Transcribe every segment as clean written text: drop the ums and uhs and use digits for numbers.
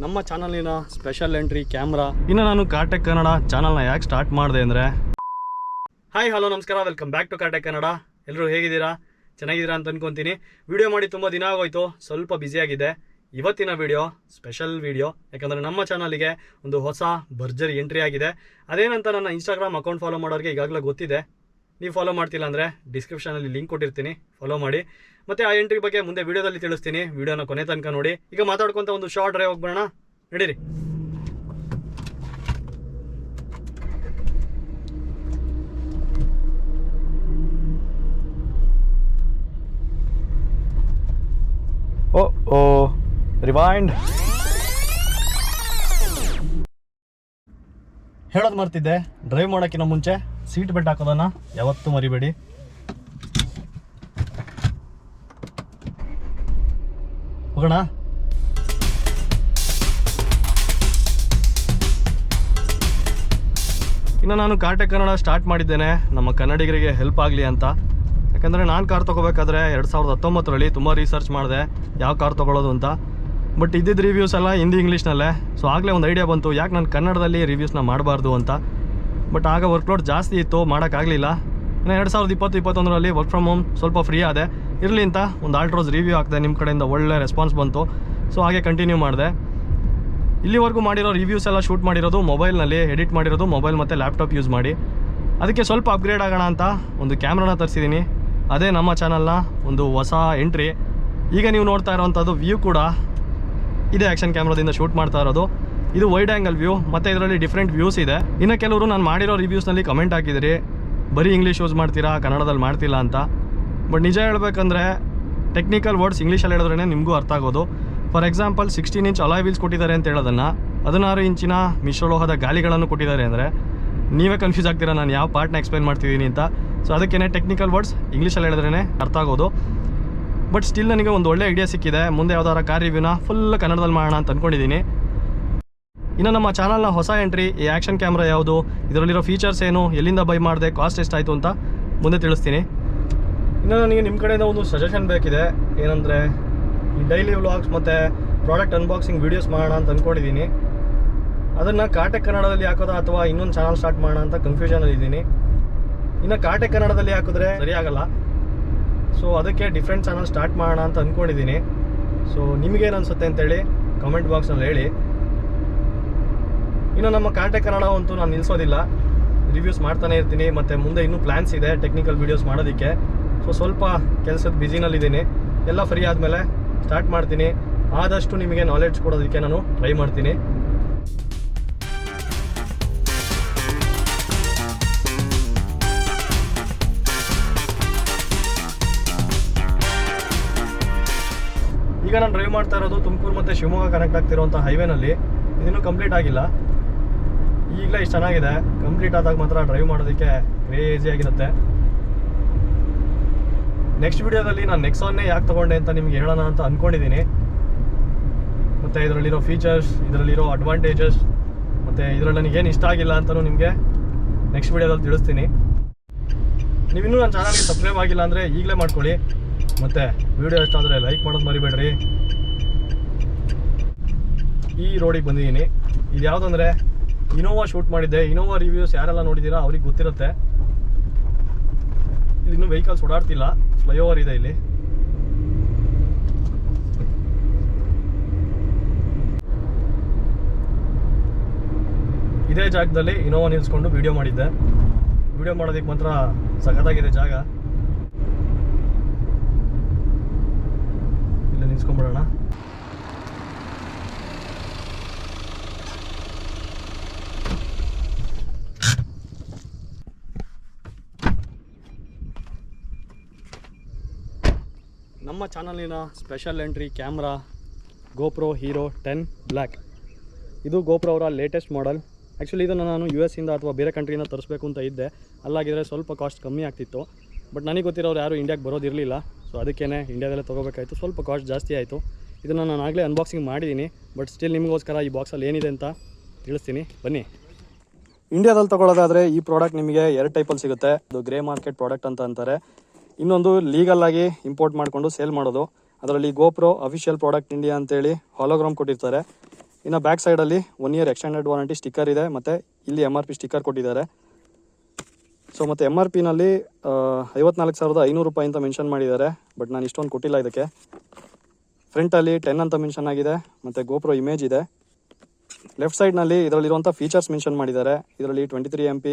ನಮ್ಮ ಚಾನಲಿನ special entry camera. ಇನ್ನು ನಾನು ಕಾರ್ಟೆಕ್ ಕನ್ನಡ ಚಾನಲ್ನ ಯಾಕೆ ಸ್ಟಾರ್ಟ್ ಮಾಡಿದೆ ಅಂದರೆ, ಹಾಯ್ ಹಲೋ ನಮಸ್ಕಾರ, ವೆಲ್ಕಮ್ ಬ್ಯಾಕ್ ಟು ಕಾರ್ಟೆಕ್ ಕನ್ನಡ. ಎಲ್ಲರೂ ಹೇಗಿದ್ದೀರಾ? ಚೆನ್ನಾಗಿದ್ದೀರಾ ಅಂತ ಅನ್ಕೊತೀನಿ. ವಿಡಿಯೋ ಮಾಡಿ ತುಂಬ ದಿನ ಆಗೋಯ್ತು, ಸ್ವಲ್ಪ ಬ್ಯುಸಿಯಾಗಿದೆ. ಇವತ್ತಿನ ವಿಡಿಯೋ ಸ್ಪೆಷಲ್ ವಿಡಿಯೋ, ಯಾಕಂದರೆ ನಮ್ಮ ಚಾನಲಿಗೆ ಒಂದು ಹೊಸ ಭರ್ಜರಿ ಎಂಟ್ರಿ ಆಗಿದೆ. ಅದೇನಂತ ನನ್ನ ಇನ್ಸ್ಟಾಗ್ರಾಮ್ ಅಕೌಂಟ್ ಫಾಲೋ ಮಾಡೋರಿಗೆ ಈಗಾಗಲೇ ಗೊತ್ತಿದೆ. ನೀವು ಫಾಲೋ ಮಾಡ್ತಿಲ್ಲ ಅಂದರೆ ಡಿಸ್ಕ್ರಿಪ್ಷನಲ್ಲಿ ಲಿಂಕ್ ಕೊಟ್ಟಿರ್ತೀನಿ, ಫಾಲೋ ಮಾಡಿ. ಮತ್ತು ಆ ಎಂಟ್ರಿ ಬಗ್ಗೆ ಮುಂದೆ ವೀಡಿಯೋದಲ್ಲಿ ತಿಳಿಸ್ತೀನಿ. ವೀಡಿಯೋನ ಕೊನೆ ತನಕ ನೋಡಿ. ಈಗ ಮಾತಾಡ್ಕೊಂತ ಒಂದು ಶಾರ್ಟ್ ಡ್ರೈವ್ ಹೋಗ್ಬೇಡ, ನಡೀರಿ. ಓ ರಿವೈಂಡ್. ಹೇಳೋದು ಮರ್ತಿದ್ದೆ, ಡ್ರೈವ್ ಮಾಡೋಕ್ಕಿಂತ ಮುಂಚೆ ಸೀಟ್ ಬೆಲ್ಟ್ ಹಾಕೋದನ್ನು ಯಾವತ್ತೂ ಮರಿಬೇಡಿ. ಹೋಗೋಣ. ಇನ್ನು ನಾನು ಕಾರ್ಟೆಕ್ ಕನ್ನಡ ಸ್ಟಾರ್ಟ್ ಮಾಡಿದ್ದೇನೆ ನಮ್ಮ ಕನ್ನಡಿಗರಿಗೆ ಹೆಲ್ಪ್ ಆಗಲಿ ಅಂತ. ಯಾಕಂದರೆ ನಾನು ಕಾರ್ ತೊಗೋಬೇಕಾದ್ರೆ 2019ರಲ್ಲಿ ತುಂಬ ರಿಸರ್ಚ್ ಮಾಡಿದೆ ಯಾವ ಕಾರ್ ತೊಗೊಳ್ಳೋದು ಅಂತ. ಬಟ್ ಇದ್ದಿದ್ದು ರಿವ್ಯೂಸ್ ಎಲ್ಲ ಹಿಂದಿ ಇಂಗ್ಲೀಷ್ನಲ್ಲೇ. ಸೊ ಆಗಲೇ ಒಂದು ಐಡಿಯಾ ಬಂತು, ಯಾಕೆ ನಾನು ಕನ್ನಡದಲ್ಲಿ ರಿವ್ಯೂಸ್ನ ಮಾಡಬಾರ್ದು ಅಂತ. ಬಟ್ ಆಗ ವರ್ಕ್ಲೋಡ್ ಜಾಸ್ತಿ ಇತ್ತು, ಮಾಡೋಕ್ಕಾಗಲಿಲ್ಲ. ಇನ್ನು 2020-21ರಲ್ಲಿ ವರ್ಕ್ ಫ್ರಮ್ ಹೋಮ್ ಸ್ವಲ್ಪ ಫ್ರೀ ಆದೆ, ಇರಲಿ ಅಂತ ಒಂದು ಆಲ್ಟ್ರೋಸ್ ರಿವ್ಯೂ ಹಾಕಿದೆ. ನಿಮ್ಮ ಕಡೆಯಿಂದ ಒಳ್ಳೆ ರೆಸ್ಪಾನ್ಸ್ ಬಂತು, ಸೊ ಹಾಗೆ ಕಂಟಿನ್ಯೂ ಮಾಡಿದೆ. ಇಲ್ಲಿವರೆಗೂ ಮಾಡಿರೋ ರಿವ್ಯೂಸ್ ಎಲ್ಲ ಶೂಟ್ ಮಾಡಿರೋದು ಮೊಬೈಲ್ನಲ್ಲಿ, ಎಡಿಟ್ ಮಾಡಿರೋದು ಮೊಬೈಲ್ ಮತ್ತು ಲ್ಯಾಪ್ಟಾಪ್ ಯೂಸ್ ಮಾಡಿ. ಅದಕ್ಕೆ ಸ್ವಲ್ಪ ಅಪ್ಗ್ರೇಡ್ ಆಗೋಣ ಅಂತ ಒಂದು ಕ್ಯಾಮ್ರಾನ ತರಿಸಿದ್ದೀನಿ. ಅದೇ ನಮ್ಮ ಚಾನಲ್ನ ಒಂದು ಹೊಸ ಎಂಟ್ರಿ. ಈಗ ನೀವು ನೋಡ್ತಾ ಇರೋವಂಥದ್ದು ವ್ಯೂ ಕೂಡ ಇದೇ ಆ್ಯಕ್ಷನ್ ಕ್ಯಾಮ್ರಾದಿಂದ ಶೂಟ್ ಮಾಡ್ತಾ ಇರೋದು. ಇದು ವೈಡ್ ಆ್ಯಂಗಲ್ ವ್ಯೂ, ಮತ್ತು ಇದರಲ್ಲಿ ಡಿಫ್ರೆಂಟ್ ವ್ಯೂಸ್ ಇದೆ. ಇನ್ನು ಕೆಲವರು ನಾನು ಮಾಡಿರೋ ರಿವ್ಯೂಸ್ನಲ್ಲಿ ಕಮೆಂಟ್ ಹಾಕಿದಿರಿ, ಬರೀ ಇಂಗ್ಲೀಷ್ ಯೂಸ್ ಮಾಡ್ತೀರಾ, ಕನ್ನಡದಲ್ಲಿ ಮಾಡ್ತಿಲ್ಲ ಅಂತ. ಬಟ್ ನಿಜ ಹೇಳಬೇಕಂದ್ರೆ ಟೆಕ್ನಿಕಲ್ ವರ್ಡ್ಸ್ ಇಂಗ್ಲೀಷಲ್ಲಿ ಹೇಳಿದ್ರೇ ನಿಮಗೂ ಅರ್ಥ ಆಗೋದು. For example 16 inch alloy wheels ಕೊಟ್ಟಿದ್ದಾರೆ ಅಂತ ಹೇಳೋದನ್ನು 16 ಇಂಚಿನ ಮಿಶ್ರಲೋಹದ ಗಾಲಿಗಳನ್ನು ಕೊಟ್ಟಿದ್ದಾರೆ ಅಂದರೆ ನೀವೇ ಕನ್ಫ್ಯೂಸ್ ಆಗ್ತೀರಾ ನಾನು ಯಾವ ಪಾರ್ಟ್ನ ಎಕ್ಸ್ಪ್ಲೈನ್ ಮಾಡ್ತಿದ್ದೀನಿ ಅಂತ. ಸೊ ಅದಕ್ಕೇ ಟೆಕ್ನಿಕಲ್ ವರ್ಡ್ಸ್ ಇಂಗ್ಲೀಷಲ್ಲಿ ಹೇಳಿದ್ರೇ ಅರ್ಥ ಆಗೋದು. ಬಟ್ ಸ್ಟಿಲ್ ನನಗೆ ಒಂದು ಒಳ್ಳೆ ಐಡಿಯಾ ಸಿಕ್ಕಿದೆ. ಮುಂದೆ ಯಾವ್ದಾರ ಕಾರ್ ರಿವ್ಯೂನ ಫುಲ್ ಕನ್ನಡದಲ್ಲಿ ಮಾಡೋಣ ಅಂತ ಅಂದ್ಕೊಂಡಿದ್ದೀನಿ. ಇನ್ನು ನಮ್ಮ ಚಾನಲ್ನ ಹೊಸ ಎಂಟ್ರಿ, ಈ ಆ್ಯಕ್ಷನ್ ಕ್ಯಾಮ್ರಾ ಯಾವುದು, ಇದರಲ್ಲಿರೋ ಫೀಚರ್ಸ್ ಏನು, ಎಲ್ಲಿಂದ ಬೈ ಮಾಡಿದೆ, ಕಾಸ್ಟ್ ಎಷ್ಟಾಯಿತು ಅಂತ ಮುಂದೆ ತಿಳಿಸ್ತೀನಿ. ಇನ್ನು ನನಗೆ ನಿಮ್ಮ ಕಡೆಯಿಂದ ಒಂದು ಸಜೆಷನ್ ಬೇಕಿದೆ. ಏನಂದರೆ ಈ ಡೈಲಿ ವ್ಲಾಗ್ಸ್ ಮತ್ತು ಪ್ರಾಡಕ್ಟ್ ಅನ್ಬಾಕ್ಸಿಂಗ್ ವೀಡಿಯೋಸ್ ಮಾಡೋಣ ಅಂತ ಅಂದ್ಕೊಂಡಿದ್ದೀನಿ. ಅದನ್ನು ಕಾರ್ಟೆಕ್ ಕನ್ನಡದಲ್ಲಿ ಹಾಕೋದಾ ಅಥವಾ ಇನ್ನೊಂದು ಚಾನಲ್ ಸ್ಟಾರ್ಟ್ ಮಾಡೋಣ ಅಂತ ಕನ್ಫ್ಯೂಷನಲ್ಲಿ ಇದ್ದೀನಿ. ಇನ್ನು ಕಾರ್ಟೆಕ್ ಕನ್ನಡದಲ್ಲಿ ಹಾಕಿದ್ರೆ ಸರಿ ಆಗಲ್ಲ, ಸೊ ಅದಕ್ಕೆ ಡಿಫ್ರೆಂಟ್ ಚಾನಲ್ ಸ್ಟಾರ್ಟ್ ಮಾಡೋಣ ಅಂತ ಅಂದ್ಕೊಂಡಿದ್ದೀನಿ. ಸೊ ನಿಮಗೇನು ಅನಿಸುತ್ತೆ ಅಂತೇಳಿ ಕಮೆಂಟ್ ಬಾಕ್ಸಲ್ಲಿ ಹೇಳಿ. ಇನ್ನು ನಮ್ಮ ಕಾರ್ಟೆಕ್ ಕನ್ನಡ ಅಂತೂ ನಾನು ನಿಲ್ಲಿಸೋದಿಲ್ಲ, ರಿವ್ಯೂಸ್ ಮಾಡ್ತಾನೆ ಇರ್ತೀನಿ. ಮತ್ತು ಮುಂದೆ ಇನ್ನೂ ಪ್ಲ್ಯಾನ್ಸ್ ಇದೆ ಟೆಕ್ನಿಕಲ್ ವೀಡಿಯೋಸ್ ಮಾಡೋದಕ್ಕೆ. ಸೊ ಸ್ವಲ್ಪ ಕೆಲಸದ ಬ್ಯುಸಿನಲ್ಲಿದ್ದೀನಿ. ಎಲ್ಲ ಫ್ರೀ ಆದಮೇಲೆ ಸ್ಟಾರ್ಟ್ ಮಾಡ್ತೀನಿ. ಆದಷ್ಟು ನಿಮಗೆ ನಾಲೆಡ್ಜ್ ಕೊಡೋದಕ್ಕೆ ನಾನು ಟ್ರೈ ಮಾಡ್ತೀನಿ. ಈಗ ನಾನು ಡ್ರೈವ್ ಮಾಡ್ತಾ ಇರೋದು ತುಮಕೂರು ಮತ್ತು ಶಿವಮೊಗ್ಗ ಕನೆಕ್ಟ್ ಆಗ್ತಿರೋಂಥ ಹೈವೇನಲ್ಲಿ. ಇದನ್ನು ಕಂಪ್ಲೀಟ್ ಆಗಿಲ್ಲ, ಈಗಲೇ ಇಷ್ಟು ಚೆನ್ನಾಗಿದೆ. ಕಂಪ್ಲೀಟ್ ಆದಾಗ ಮಾತ್ರ ಡ್ರೈವ್ ಮಾಡೋದಕ್ಕೆ ಕ್ರೇಜಿಯಾಗಿರುತ್ತೆ. ನೆಕ್ಸ್ಟ್ ವಿಡಿಯೋದಲ್ಲಿ ನಾನು ನೆಕ್ಸಾನ್ನೇ ಯಾಕೆ ತೊಗೊಂಡೆ ಅಂತ ನಿಮ್ಗೆ ಹೇಳೋಣ ಅಂತ ಅಂದ್ಕೊಂಡಿದ್ದೀನಿ. ಮತ್ತು ಇದರಲ್ಲಿರೋ ಫೀಚರ್ಸ್, ಇದರಲ್ಲಿರೋ ಅಡ್ವಾಂಟೇಜಸ್, ಮತ್ತು ಇದರಲ್ಲಿ ನನಗೇನು ಇಷ್ಟ ಆಗಿಲ್ಲ ಅಂತಲೂ ನಿಮಗೆ ನೆಕ್ಸ್ಟ್ ವಿಡಿಯೋದಲ್ಲಿ ತಿಳಿಸ್ತೀನಿ. ನೀವಿನ್ನೂ ನನ್ನ ಚಾನಲ್ಗೆ ಸಬ್ಸ್ಕ್ರೈಬ್ ಆಗಿಲ್ಲ ಅಂದರೆ ಈಗಲೇ ಮಾಡ್ಕೊಳ್ಳಿ. ಮತ್ತು ವಿಡಿಯೋ ಇಷ್ಟ ಆದರೆ ಲೈಕ್ ಮಾಡೋದು ಮರಿಬೇಡ್ರಿ. ಈ ರೋಡಿಗೆ ಬಂದಿದ್ದೀನಿ. ಇದು ಯಾವುದಂದರೆ ಇನೋವಾ ಶೂಟ್ ಮಾಡಿದ್ದೆ. ಇನೋವಾ ರಿವ್ಯೂಸ್ ಯಾರೆಲ್ಲ ನೋಡಿದ್ದೀರಾ ಅವ್ರಿಗೆ ಗೊತ್ತಿರುತ್ತೆ. ಇಲ್ಲಿ ಇನ್ನೂ ವೆಹಿಕಲ್ಸ್ ಓಡಾಡ್ತಿಲ್ಲ, ಫ್ಲೈಓವರ್ ಇದೆ ಇಲ್ಲಿ. ಇದೇ ಜಾಗದಲ್ಲಿ ಇನೋವಾ ನಿಲ್ಲಿಸ್ಕೊಂಡು ವಿಡಿಯೋ ಮಾಡಿದ್ದೆ. ವಿಡಿಯೋ ಮಾಡೋದಕ್ಕೆ ಮಾತ್ರ ಸಖತ್ತಾಗಿದೆ ಜಾಗ. ಇಲ್ಲ ನಿಲ್ಸ್ಕೊಂಡ್ಬಿಡೋಣ. ನಮ್ಮ ಚಾನಲಿನ special entry camera GoPro Hero 10 black. ಇದು ಗೋಪ್ರೋ ಅವರ ಲೇಟೆಸ್ಟ್ ಮಾಡೆಲ್. ಆ್ಯಕ್ಚುಲಿ ಇದನ್ನು ನಾನು US ಇಂದ ಅಥವಾ ಬೇರೆ ಕಂಟ್ರಿಯಿಂದ ತರಿಸ್ಬೇಕು ಅಂತ ಇದ್ದೆ. ಅಲ್ಲಾಗಿದ್ರೆ ಸ್ವಲ್ಪ ಕಾಸ್ಟ್ ಕಮ್ಮಿ ಆಗ್ತಿತ್ತು. ಬಟ್ ನನಗೆ ಗೊತ್ತಿರೋರು ಯಾರು ಇಂಡಿಯಾಗೆ ಬರೋದಿರಲಿಲ್ಲ. ಸೊ ಅದಕ್ಕೇ ಇಂಡಿಯಾದಲ್ಲೇ ತೊಗೋಬೇಕಾಯಿತು. ಸ್ವಲ್ಪ ಕಾಸ್ಟ್ ಜಾಸ್ತಿ ಆಯಿತು. ಇದನ್ನು ನಾನು ಆಗಲೇ ಅನ್ಬಾಕ್ಸಿಂಗ್ ಮಾಡಿದ್ದೀನಿ. ಬಟ್ ಸ್ಟಿಲ್ ನಿಮಗೋಸ್ಕರ ಈ ಬಾಕ್ಸಲ್ಲಿ ಏನಿದೆ ಅಂತ ತಿಳಿಸ್ತೀನಿ, ಬನ್ನಿ. ಇಂಡಿಯಾದಲ್ಲಿ ತೊಗೊಳ್ಳೋದಾದರೆ ಈ ಪ್ರಾಡಕ್ಟ್ ನಿಮಗೆ 2 ಟೈಪಲ್ಲಿ ಸಿಗುತ್ತೆ. ಅದು ಗ್ರೇ ಮಾರ್ಕೆಟ್ ಪ್ರಾಡಕ್ಟ್ ಅಂತ ಅಂತಾರೆ. ಇನ್ನೊಂದು ಲೀಗಲ್ ಆಗಿ ಇಂಪೋರ್ಟ್ ಮಾಡಿಕೊಂಡು ಸೇಲ್ ಮಾಡೋದು. ಅದರಲ್ಲಿ ಗೋಪ್ರೋ ಅಫಿಷಿಯಲ್ ಪ್ರಾಡಕ್ಟ್ ಇಂಡಿಯಾ ಅಂತೇಳಿ ಹಾಲೋಗ್ರಾಮ್ ಕೊಟ್ಟಿರ್ತಾರೆ. ಇನ್ನು ಬ್ಯಾಕ್ ಸೈಡಲ್ಲಿ 1 year ಎಕ್ಸ್ಟೆಂಡೆಡ್ ವಾರಂಟಿ ಸ್ಟಿಕ್ಕರ್ ಇದೆ, ಮತ್ತು ಇಲ್ಲಿ MRP ಸ್ಟಿಕ್ಕರ್ ಕೊಟ್ಟಿದ್ದಾರೆ. ಸೊ ಮತ್ತು MRPನಲ್ಲಿ 54,500 ರೂಪಾಯಿ ಅಂತ ಮೆನ್ಷನ್ ಮಾಡಿದ್ದಾರೆ, ಬಟ್ ನಾನು ಇಷ್ಟೊಂದು ಕೊಟ್ಟಿಲ್ಲ ಇದಕ್ಕೆ. ಫ್ರಂಟಲ್ಲಿ 10 ಅಂತ ಮೆನ್ಷನ್ ಆಗಿದೆ, ಮತ್ತು GoPro ಇಮೇಜ್ ಇದೆ. ಲೆಫ್ಟ್ ಸೈಡ್ನಲ್ಲಿ ಇದರಲ್ಲಿರುವಂಥ ಫೀಚರ್ಸ್ ಮೆನ್ಷನ್ ಮಾಡಿದ್ದಾರೆ. ಇದರಲ್ಲಿ 23 MP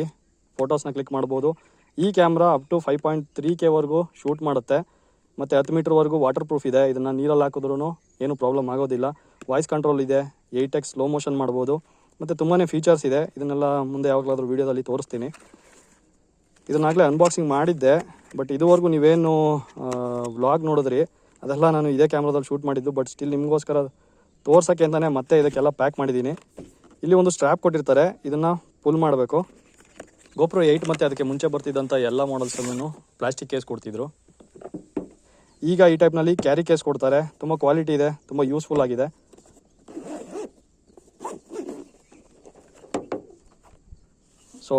ಫೋಟೋಸ್ನ ಕ್ಲಿಕ್ ಮಾಡ್ಬೋದು. ಈ ಕ್ಯಾಮ್ರಾ ಅಪ್ ಟು 5.3K ವರೆಗೂ ಶೂಟ್ ಮಾಡುತ್ತೆ, ಮತ್ತು 10 ಮೀಟರ್ವರೆಗೂ ವಾಟರ್ ಪ್ರೂಫ್ ಇದೆ. ಇದನ್ನು ನೀರಲ್ಲಿ ಹಾಕಿದ್ರೂ ಏನು ಪ್ರಾಬ್ಲಮ್ ಆಗೋದಿಲ್ಲ. ವಾಯ್ಸ್ ಕಂಟ್ರೋಲ್ ಇದೆ, 8x ಸ್ಲೋ ಮೋಷನ್ ಮಾಡ್ಬೋದು, ಮತ್ತು ತುಂಬಾ ಫೀಚರ್ಸ್ ಇದೆ. ಇದನ್ನೆಲ್ಲ ಮುಂದೆ ಯಾವಾಗಲಾದರೂ ವೀಡಿಯೋದಲ್ಲಿ ತೋರಿಸ್ತೀನಿ. ಇದನ್ನಾಗಲೇ ಅನ್ಬಾಕ್ಸಿಂಗ್ ಮಾಡಿದ್ದೆ, ಬಟ್ ಇದುವರೆಗೂ ನೀವೇನು ವ್ಲಾಗ್ ನೋಡಿದ್ರಿ ಅದೆಲ್ಲ ನಾನು ಇದೇ ಕ್ಯಾಮ್ರಾದಲ್ಲಿ ಶೂಟ್ ಮಾಡಿದ್ದು. ಬಟ್ ಸ್ಟಿಲ್ ನಿಮಗೋಸ್ಕರ ತೋರ್ಸೋಕ್ಕೆ ಅಂತಲೇ ಮತ್ತೆ ಇದಕ್ಕೆಲ್ಲ ಪ್ಯಾಕ್ ಮಾಡಿದ್ದೀನಿ. ಇಲ್ಲಿ ಒಂದು ಸ್ಟ್ರ್ಯಾಪ್ ಕೊಟ್ಟಿರ್ತಾರೆ, ಇದನ್ನು ಪುಲ್ ಮಾಡಬೇಕು. GoPro 8 ಮತ್ತು ಅದಕ್ಕೆ ಮುಂಚೆ ಬರ್ತಿದ್ದಂಥ ಎಲ್ಲ ಮಾಡಲ್ಸಲ್ಲೂ ಪ್ಲಾಸ್ಟಿಕ್ ಕೇಸ್ ಕೊಡ್ತಿದ್ರು. ಈಗ ಈ ಟೈಪ್ನಲ್ಲಿ ಕ್ಯಾರಿ ಕೇಸ್ ಕೊಡ್ತಾರೆ. ತುಂಬ ಕ್ವಾಲಿಟಿ ಇದೆ, ತುಂಬ ಯೂಸ್ಫುಲ್ ಆಗಿದೆ. ಸೊ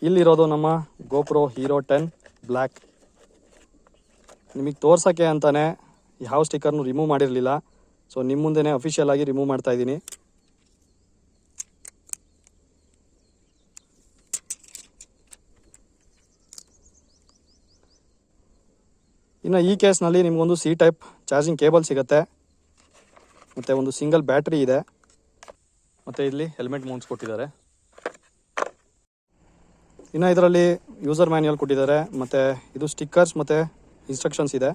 ಇಲ್ಲಿರೋದು ನಮ್ಮ GoPro Hero 10 ಬ್ಲ್ಯಾಕ್. ನಿಮಗೆ ತೋರ್ಸೋಕ್ಕೆ ಅಂತಲೇ ಯಾವ ಸ್ಟಿಕ್ಕರ್ನು ರಿಮೂವ್ ಮಾಡಿರಲಿಲ್ಲ. ಸೊ ನಿಮ್ಮ ಮುಂದೆನೇ ಅಫಿಷಿಯಲ್ ಆಗಿ ರಿಮೂವ್ ಮಾಡ್ತಾ ಇದ್ದೀನಿ. ಇನ್ನು ಈ ಕೇಸ್ನಲ್ಲಿ ನಿಮಗೊಂದು C ಟೈಪ್ ಚಾರ್ಜಿಂಗ್ ಕೇಬಲ್ ಸಿಗುತ್ತೆ, ಮತ್ತು ಒಂದು ಸಿಂಗಲ್ ಬ್ಯಾಟ್ರಿ ಇದೆ, ಮತ್ತು ಇಲ್ಲಿ ಹೆಲ್ಮೆಟ್ ಮೌಂಟ್ಸ್ ಕೊಟ್ಟಿದ್ದಾರೆ. ಇನ್ನು ಇದರಲ್ಲಿ ಯೂಸರ್ ಮ್ಯಾನ್ಯಲ್ ಕೊಟ್ಟಿದ್ದಾರೆ, ಮತ್ತು ಇದು ಸ್ಟಿಕ್ಕರ್ಸ್ ಮತ್ತು ಇನ್ಸ್ಟ್ರಕ್ಷನ್ಸ್ ಇದೆ.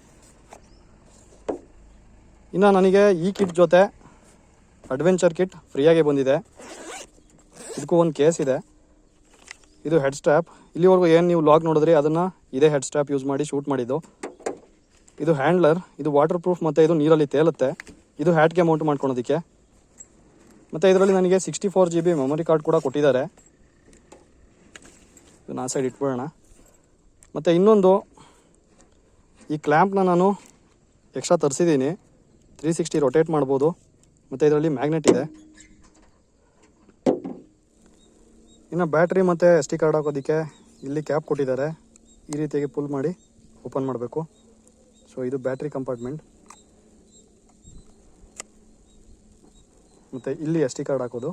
ಇನ್ನು ನನಗೆ ಈ ಕಿಟ್ ಜೊತೆ ಅಡ್ವೆಂಚರ್ ಕಿಟ್ ಫ್ರೀಯಾಗಿ ಬಂದಿದೆ. ಇದಕ್ಕೂ ಒಂದು ಕೇಸ್ ಇದೆ. ಇದು ಹೆಡ್ ಸ್ಟ್ರ್ಯಾಪ್. ಇಲ್ಲಿವರೆಗೂ ಏನು ನೀವು ವ್ಲಾಗ್ ನೋಡಿದ್ರಿ ಅದನ್ನು ಇದೇ ಹೆಡ್ ಸ್ಟ್ರ್ಯಾಪ್ ಯೂಸ್ ಮಾಡಿ ಶೂಟ್ ಮಾಡಿದ್ದು. ಇದು ಹ್ಯಾಂಡ್ಲರ್, ಇದು ವಾಟರ್ ಪ್ರೂಫ್, ಮತ್ತು ಇದು ನೀರಲ್ಲಿ ತೇಲುತ್ತೆ. ಇದು ಹ್ಯಾಟ್ಗೆ ಮೌಂಟ್ ಮಾಡ್ಕೊಳೋದಕ್ಕೆ. ಮತ್ತು ಇದರಲ್ಲಿ ನನಗೆ 64 GB ಮೆಮೊರಿ ಕಾರ್ಡ್ ಕೂಡ ಕೊಟ್ಟಿದ್ದಾರೆ. ಇದನ್ನು ಆ ಸೈಡ್ ಇಟ್ಬಿಡೋಣ. ಮತ್ತು ಇನ್ನೊಂದು, ಈ ಕ್ಲ್ಯಾಂಪ್ನ ನಾನು ಎಕ್ಸ್ಟ್ರಾ ತರಿಸಿದ್ದೀನಿ. 360 ರೊಟೇಟ್ ಮಾಡ್ಬೋದು, ಮತ್ತು ಇದರಲ್ಲಿ ಮ್ಯಾಗ್ನೆಟ್ ಇದೆ. ಇನ್ನು ಬ್ಯಾಟ್ರಿ ಮತ್ತು SD ಕಾರ್ಡ್ ಹಾಕೋದಕ್ಕೆ ಇಲ್ಲಿ ಕ್ಯಾಪ್ ಕೊಟ್ಟಿದ್ದಾರೆ. ಈ ರೀತಿಯಾಗಿ ಪುಲ್ ಮಾಡಿ ಓಪನ್ ಮಾಡಬೇಕು. ಸೊ ಇದು ಬ್ಯಾಟ್ರಿ ಕಂಪಾರ್ಟ್ಮೆಂಟ್, ಮತ್ತು ಇಲ್ಲಿ SD ಕಾರ್ಡ್ ಹಾಕೋದು.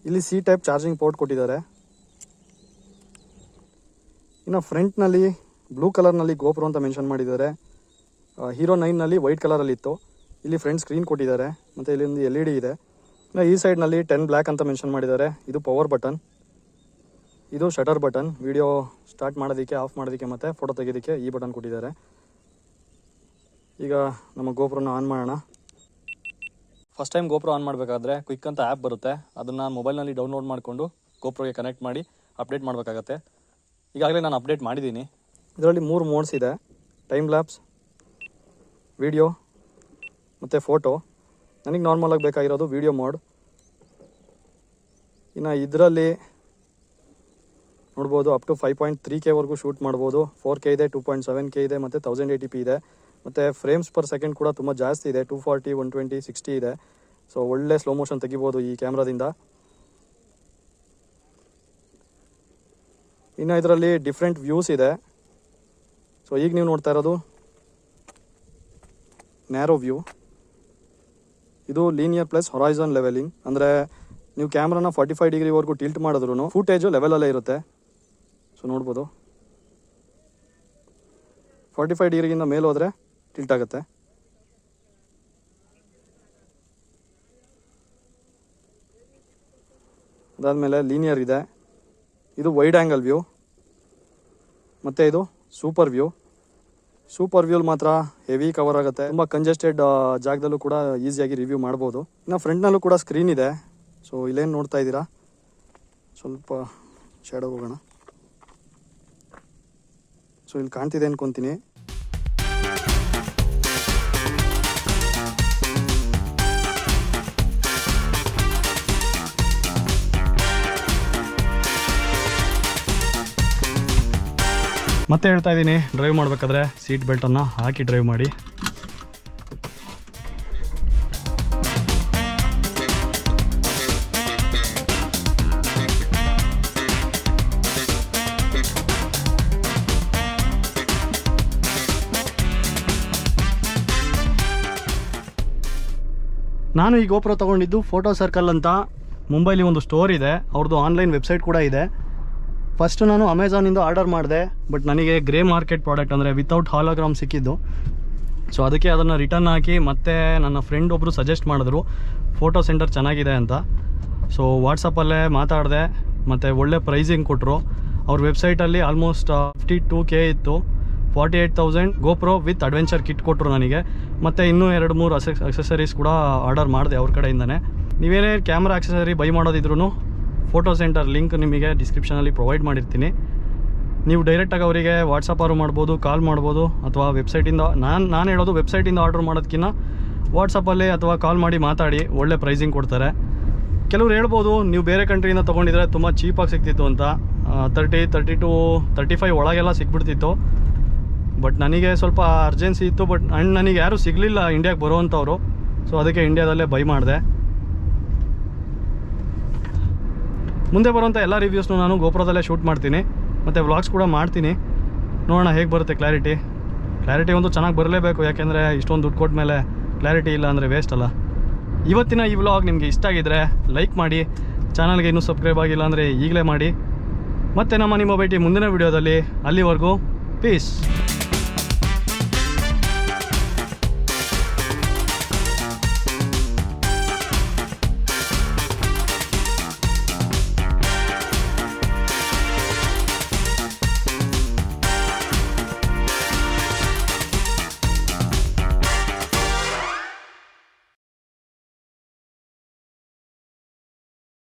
ಇಲ್ಲಿ C ಟೈಪ್ ಚಾರ್ಜಿಂಗ್ ಪೋರ್ಟ್ ಕೊಟ್ಟಿದ್ದಾರೆ. ಇನ್ನು ಫ್ರಂಟ್ನಲ್ಲಿ ಬ್ಲೂ ಕಲರ್ನಲ್ಲಿ GoPro ಅಂತ ಮೆನ್ಷನ್ ಮಾಡಿದ್ದಾರೆ. Hero 9ನಲ್ಲಿ ವೈಟ್ ಕಲರಲ್ಲಿ ಇತ್ತು. ಇಲ್ಲಿ ಫ್ರಂಟ್ ಸ್ಕ್ರೀನ್ ಕೊಟ್ಟಿದ್ದಾರೆ, ಮತ್ತು ಇಲ್ಲಿ ಒಂದು LED ಇದೆ. ಇನ್ನು ಈ ಸೈಡ್ನಲ್ಲಿ 10 ಬ್ಲ್ಯಾಕ್ ಅಂತ ಮೆನ್ಷನ್ ಮಾಡಿದ್ದಾರೆ. ಇದು ಪವರ್ ಬಟನ್, ಇದು ಶಟರ್ ಬಟನ್. ವಿಡಿಯೋ ಸ್ಟಾರ್ಟ್ ಮಾಡೋದಕ್ಕೆ, ಆಫ್ ಮಾಡೋದಕ್ಕೆ, ಮತ್ತು ಫೋಟೋ ತೆಗೆಯೋದಕ್ಕೆ ಈ ಬಟನ್ ಕೊಟ್ಟಿದ್ದಾರೆ. ಈಗ ನಮ್ಮ GoProನ ಆನ್ ಮಾಡೋಣ. ಫಸ್ಟ್ ಟೈಮ್ GoPro ಆನ್ ಮಾಡಬೇಕಾದ್ರೆ ಕ್ವಿಕ್ ಅಂತ ಆ್ಯಪ್ ಬರುತ್ತೆ. ಅದನ್ನು ಮೊಬೈಲ್ನಲ್ಲಿ ಡೌನ್ಲೋಡ್ ಮಾಡಿಕೊಂಡು GoProಗೆ ಕನೆಕ್ಟ್ ಮಾಡಿ ಅಪ್ಡೇಟ್ ಮಾಡಬೇಕಾಗತ್ತೆ. ಈಗಾಗಲೇ ನಾನು ಅಪ್ಡೇಟ್ ಮಾಡಿದ್ದೀನಿ. ಇದರಲ್ಲಿ 3 ಮೋಡ್ಸ್ ಇದೆ: ಟೈಮ್ ಲ್ಯಾಪ್ಸ್, ವಿಡಿಯೋ ಮತ್ತು ಫೋಟೋ. ನನಗೆ ನಾರ್ಮಲಾಗಿ ಬೇಕಾಗಿರೋದು ವಿಡಿಯೋ ಮೋಡ್. ಇನ್ನು ಇದರಲ್ಲಿ ನೋಡ್ಬೋದು ಅಪ್ ಟು 5.3K ವರೆಗೂ ಶೂಟ್ ಮಾಡ್ಬೋದು. 4K ಇದೆ, 2.7K ಇದೆ, ಮತ್ತು 1080p ಇದೆ. ಮತ್ತು ಫ್ರೇಮ್ಸ್ ಪರ್ ಸೆಕೆಂಡ್ ಕೂಡ ತುಂಬ ಜಾಸ್ತಿ ಇದೆ. 240, 120, 60 ಇದೆ. ಸೊ ಒಳ್ಳೆ ಸ್ಲೋ ಮೋಷನ್ ತೆಗಿಬೋದು ಈ ಕ್ಯಾಮ್ರಾದಿಂದ. ಇನ್ನು ಇದರಲ್ಲಿ ಡಿಫ್ರೆಂಟ್ ವ್ಯೂಸ್ ಇದೆ. ಸೊ ಈಗ ನೀವು ನೋಡ್ತಾ ಇರೋದು ನ್ಯಾರೋ ವ್ಯೂ. ಇದು ಲೀನಿಯರ್ ಪ್ಲಸ್ ಹೊರೈಸನ್ ಲೆವೆಲಿಂಗ್. ಅಂದರೆ ನೀವು ಕ್ಯಾಮ್ರಾನ 45 ಡಿಗ್ರಿವರೆಗೂ ಟಿಲ್ಟ್ ಮಾಡಿದ್ರೂ ಫೂಟೇಜು ಲೆವೆಲಲ್ಲೇ ಇರುತ್ತೆ. ಸೊ ನೋಡ್ಬೋದು 45 ಡಿಗ್ರಿಗಿಂತ ಮೇಲೆ ಹೋದರೆ ಟಿಲ್ಟ್ ಆಗುತ್ತೆ. ಅದಾದಮೇಲೆ ಲೀನಿಯರ್ ಇದೆ. ಇದು ವೈಡ್ ಆ್ಯಂಗಲ್ ವ್ಯೂ, ಮತ್ತು ಇದು ಸೂಪರ್ ವ್ಯೂ. ಸೂಪರ್ ವ್ಯೂಲ್ ಮಾತ್ರ ಹೆವಿ ಕವರ್ ಆಗುತ್ತೆ. ತುಂಬ ಕಂಜೆಸ್ಟೆಡ್ ಜಾಗದಲ್ಲೂ ಕೂಡ ಈಸಿಯಾಗಿ ರಿವ್ಯೂ ಮಾಡ್ಬೋದು. ಇನ್ನು ಫ್ರಂಟ್ನಲ್ಲೂ ಕೂಡ ಸ್ಕ್ರೀನ್ ಇದೆ. ಸೊ ಇಲ್ಲೇನು ನೋಡ್ತಾ ಇದ್ದೀರಾ, ಸ್ವಲ್ಪ ಶೇಡೋ ಹೋಗೋಣ. ಸೊ ಇಲ್ಲಿ ಕಾಣ್ತಿದೆ ಅನ್ಕೊತೀನಿ. ಮತ್ತೆ ಹೇಳ್ತಾ ಇದ್ದೀನಿ, ಡ್ರೈವ್ ಮಾಡಬೇಕಾದ್ರೆ ಸೀಟ್ ಬೆಲ್ಟನ್ನು ಹಾಕಿ ಡ್ರೈವ್ ಮಾಡಿ. ನಾನು ಈ ಗೋಪ್ರೋ ತೊಗೊಂಡಿದ್ದು ಫೋಟೋ ಸರ್ಕಲ್ ಅಂತ ಮುಂಬೈಲಿ ಒಂದು ಸ್ಟೋರ್ ಇದೆ, ಅವ್ರದ್ದು ಆನ್ಲೈನ್ ವೆಬ್ಸೈಟ್ ಕೂಡ ಇದೆ. ಫಸ್ಟು ನಾನು ಅಮೆಝಾನಿಂದ ಆರ್ಡರ್ ಮಾಡಿದೆ, ಬಟ್ ನನಗೆ ಗ್ರೇ ಮಾರ್ಕೆಟ್ ಪ್ರಾಡಕ್ಟ್ ಅಂದರೆ ವಿತೌಟ್ ಹಾಲೋಗ್ರಾಮ್ ಸಿಕ್ಕಿದ್ದು. ಸೊ ಅದಕ್ಕೆ ಅದನ್ನು ರಿಟರ್ನ್ ಹಾಕಿ ಮತ್ತೆ ನನ್ನ ಫ್ರೆಂಡ್ ಒಬ್ಬರು ಸಜೆಸ್ಟ್ ಮಾಡಿದ್ರು ಫೋಟೋ ಸೆಂಟರ್ ಚೆನ್ನಾಗಿದೆ ಅಂತ. ಸೊ ವಾಟ್ಸಪ್ಪಲ್ಲೇ ಮಾತಾಡಿದೆ ಮತ್ತು ಒಳ್ಳೆ ಪ್ರೈಸಿಂಗ್ ಕೊಟ್ಟರು. ಅವ್ರ ವೆಬ್ಸೈಟಲ್ಲಿ ಆಲ್ಮೋಸ್ಟ್ 52K ಇತ್ತು. 48,000 ಗೋಪ್ರೋ ವಿತ್ ಅಡ್ವೆಂಚರ್ ಕಿಟ್ ಕೊಟ್ಟರು ನನಗೆ. ಮತ್ತು ಇನ್ನೂ 2-3 ಅಕ್ಸೆಸರೀಸ್ ಕೂಡ ಆರ್ಡರ್ ಮಾಡಿದೆ ಅವ್ರ ಕಡೆಯಿಂದನೇ. ನೀವೇನೇ ಕ್ಯಾಮ್ರಾ ಅಕ್ಸೆಸರಿ ಬೈ ಮಾಡೋದಿದ್ರು ಫೋಟೋ ಸೆಂಟರ್ ಲಿಂಕ್ ನಿಮಗೆ ಡಿಸ್ಕ್ರಿಪ್ಷನಲ್ಲಿ ಪ್ರೊವೈಡ್ ಮಾಡಿರ್ತೀನಿ. ನೀವು ಡೈರೆಕ್ಟಾಗಿ ಅವರಿಗೆ ವಾಟ್ಸಪ್ಪರು ಮಾಡ್ಬೋದು, ಕಾಲ್ ಮಾಡ್ಬೋದು, ಅಥವಾ ವೆಬ್ಸೈಟಿಂದ ನಾನು ಹೇಳೋದು ವೆಬ್ಸೈಟಿಂದ ಆರ್ಡ್ರ್ ಮಾಡೋದಕ್ಕಿಂತ ವಾಟ್ಸಪ್ಪಲ್ಲಿ ಅಥವಾ ಕಾಲ್ ಮಾಡಿ ಮಾತಾಡಿ, ಒಳ್ಳೆ ಪ್ರೈಸಿಂಗ್ ಕೊಡ್ತಾರೆ. ಕೆಲವ್ರು ಹೇಳ್ಬೋದು ನೀವು ಬೇರೆ ಕಂಟ್ರಿಯಿಂದ ತೊಗೊಂಡಿದ್ರೆ ತುಂಬ ಚೀಪಾಗಿ ಸಿಗ್ತಿತ್ತು ಅಂತ, 30, 32, 35 ಒಳಗೆಲ್ಲ ಸಿಕ್ಬಿಡ್ತಿತ್ತು. ಬಟ್ ನನಗೆ ಸ್ವಲ್ಪ ಅರ್ಜೆನ್ಸಿ ಇತ್ತು, ಬಟ್ ನನಗೆ ಯಾರೂ ಸಿಗಲಿಲ್ಲ ಇಂಡಿಯಾಗೆ ಬರೋವಂಥವ್ರು. ಸೊ ಅದಕ್ಕೆ ಇಂಡಿಯಾದಲ್ಲೇ ಬೈ ಮಾಡಿದೆ. ಮುಂದೆ ಬರುವಂಥ ಎಲ್ಲ ರಿವ್ಯೂಸ್ನು ನಾನು ಗೋಪ್ರೋದಲ್ಲೇ ಶೂಟ್ ಮಾಡ್ತೀನಿ ಮತ್ತು ವ್ಲಾಗ್ಸ್ ಕೂಡ ಮಾಡ್ತೀನಿ. ನೋಡೋಣ ಹೇಗೆ ಬರುತ್ತೆ ಕ್ಲಾರಿಟಿ ಒಂದು ಚೆನ್ನಾಗಿ ಬರಲೇಬೇಕು, ಯಾಕೆಂದರೆ ಇಷ್ಟೊಂದು ದುಡ್ಡು ಕೊಟ್ಟ ಮೇಲೆ ಕ್ಲಾರಿಟಿ ಇಲ್ಲ ಅಂದರೆ ವೇಸ್ಟ್ ಅಲ್ಲ. ಇವತ್ತಿನ ಈ ವ್ಲಾಗ್ ನಿಮಗೆ ಇಷ್ಟ ಆಗಿದ್ದರೆ ಲೈಕ್ ಮಾಡಿ, ಚಾನಲ್ಗೆ ಇನ್ನೂ ಸಬ್ಸ್ಕ್ರೈಬ್ ಆಗಿಲ್ಲ ಅಂದರೆ ಈಗಲೇ ಮಾಡಿ. ಮತ್ತು ನಿಮ್ಮ ಭೇಟಿ ಮುಂದಿನ ವೀಡಿಯೋದಲ್ಲಿ. ಅಲ್ಲಿವರೆಗೂ ಪೀಸ್.